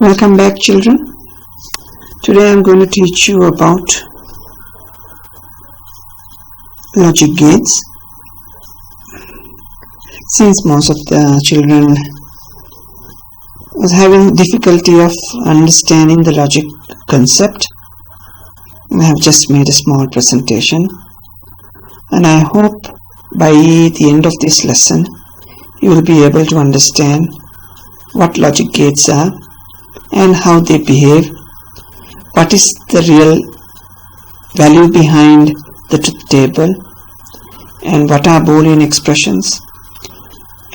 Welcome back, children. Today I am going to teach you about logic gates. Since most of the children was having difficulty of understanding the logic concept, I have just made a small presentation, and I hope by the end of this lesson you will be able to understand what logic gates are and how they behave, what is the real value behind the truth table, and what are Boolean expressions,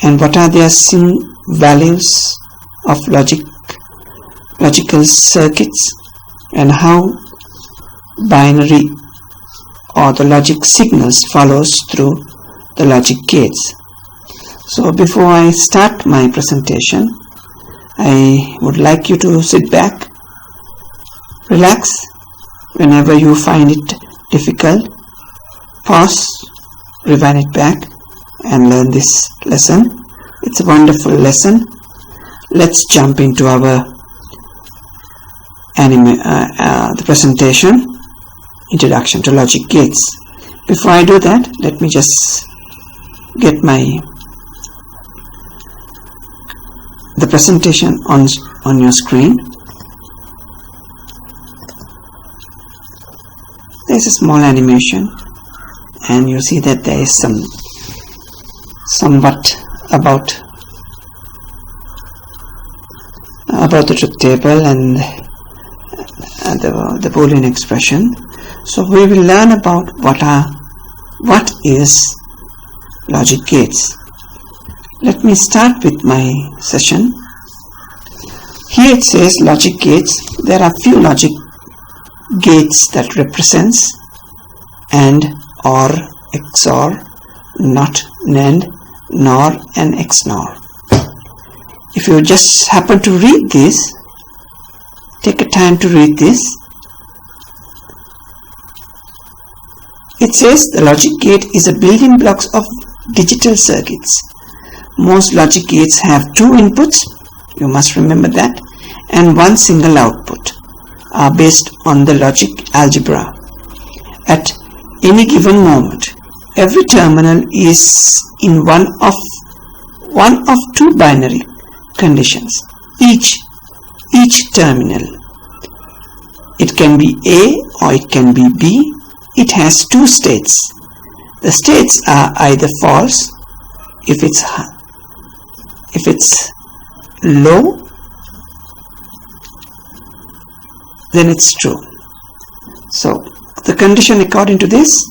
and what are their values of logical circuits, and how binary or the logic signals follows through the logic gates. So before I start my presentation, I would like you to sit back, relax. Whenever you find it difficult, pause, rewind it back and learn this lesson. It's a wonderful lesson. Let's jump into our the presentation, Introduction to Logic Gates. Before I do that, let me just get the presentation on your screen. There's a small animation, and you see that there is somewhat about the truth table and the Boolean expression. So we will learn about what is logic gates. Let me start with my session. Here it says logic gates. There are few logic gates that represents AND, OR, XOR, NOT, NAND, NOR and XNOR. If you just happen to read this, take a time to read this. It says the logic gate is a building blocks of digital circuits. Most logic gates have two inputs, you must remember that, and one single output, are based on the logic algebra. At any given moment, every terminal is in one of two binary conditions. Each terminal, it can be A or it can be B. It has two states. The states are either false if it's low, then it's true. So the condition according to this,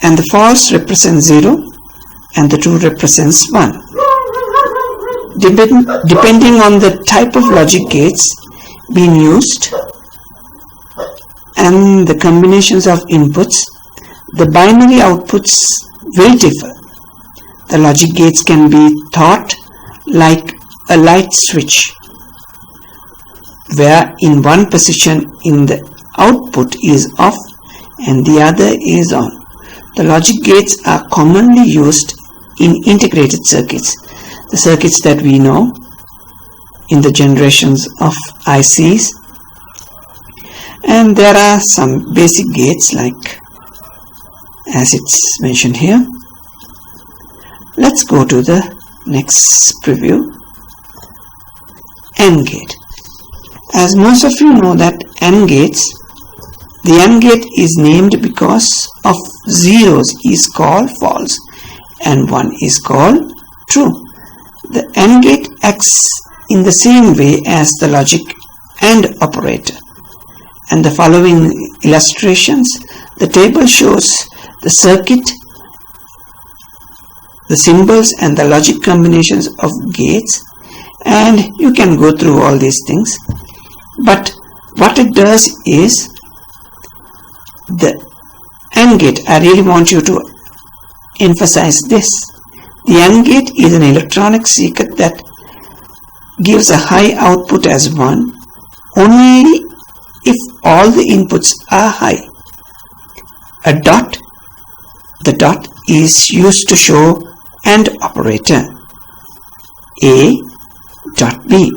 and the false represents 0 and the true represents 1. Depending on the type of logic gates being used and the combinations of inputs, the binary outputs will differ. The logic gates can be thought like a light switch, where in one position in the output is off and the other is on. The logic gates are commonly used in integrated circuits, the circuits that we know in the generations of ICs. And there are some basic gates like as it's mentioned here. Let's go to the next preview. AND gate. As most of you know that AND gates, the AND gate is named because of zeros is called false and 1 is called true. The AND gate acts in the same way as the logic AND operator. And the following illustrations, the table shows the circuit, the symbols and the logic combinations of gates, and you can go through all these things. But what it does is the AND gate, I really want you to emphasize this. The AND gate is an electronic circuit that gives a high output as 1 only if all the inputs are high. The dot is used to show AND operator. A dot B.